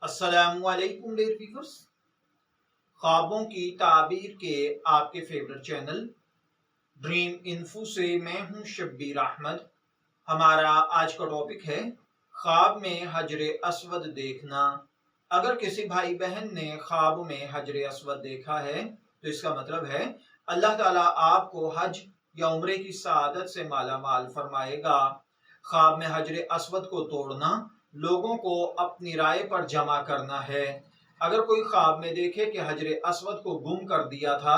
السلام علیکم dear viewers, خوابوں کی تعبیر کے آپ کے فیورٹ چینل ڈریم انفو سے میں ہوں شبیر احمد۔ ہمارا آج کا ٹاپک ہے خواب میں حجر اسود دیکھنا۔ اگر کسی بھائی بہن نے خواب میں حجر اسود دیکھا ہے تو اس کا مطلب ہے اللہ تعالیٰ آپ کو حج یا عمرے کی سعادت سے مالا مال فرمائے گا۔ خواب میں حجر اسود کو توڑنا لوگوں کو اپنی رائے پر جمع کرنا ہے۔ اگر کوئی خواب میں دیکھے کہ حجر اسود کو گم کر دیا تھا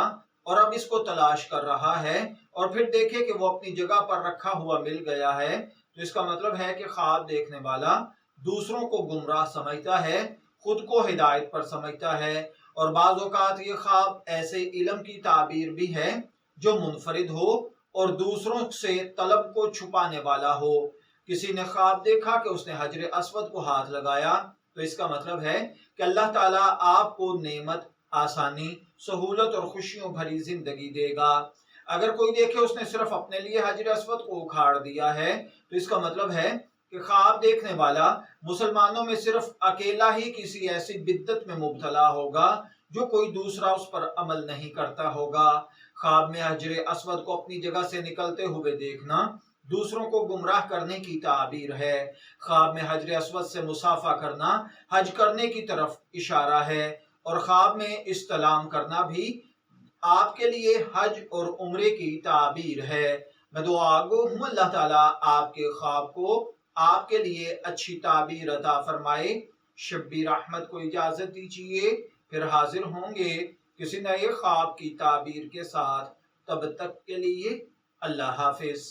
اور اب اس کو تلاش کر رہا ہے اور پھر دیکھے کہ وہ اپنی جگہ پر رکھا ہوا مل گیا ہے تو اس کا مطلب ہے کہ خواب دیکھنے والا دوسروں کو گمراہ سمجھتا ہے، خود کو ہدایت پر سمجھتا ہے، اور بعض اوقات یہ خواب ایسے علم کی تعبیر بھی ہے جو منفرد ہو اور دوسروں سے طلب کو چھپانے والا ہو۔ کسی نے خواب دیکھا کہ اس نے حجر اسود کو ہاتھ لگایا تو اس کا مطلب ہے کہ اللہ تعالیٰ آپ کو نعمت، آسانی، سہولت اور خوشیوں بھری زندگی دے گا۔ اگر کوئی دیکھے اس نے صرف اپنے لیے حجر اسود کو اکھاڑ دیا ہے تو اس کا مطلب ہے کہ خواب دیکھنے والا مسلمانوں میں صرف اکیلا ہی کسی ایسی بدعت میں مبتلا ہوگا جو کوئی دوسرا اس پر عمل نہیں کرتا ہوگا۔ خواب میں حجر اسود کو اپنی جگہ سے نکلتے ہوئے دیکھنا دوسروں کو گمراہ کرنے کی تعبیر ہے۔ خواب میں حجر اسود سے مصافحہ کرنا حج کرنے کی طرف اشارہ ہے، اور خواب میں استلام کرنا بھی آپ کے لیے حج اور عمرے کی تعبیر ہے۔ میں دعا گو ہوں اللہ تعالیٰ آپ کے خواب کو آپ کے لیے اچھی تعبیر عطا فرمائے۔ شبیر احمد کو اجازت دیجیے، پھر حاضر ہوں گے کسی نئے خواب کی تعبیر کے ساتھ۔ تب تک کے لیے اللہ حافظ۔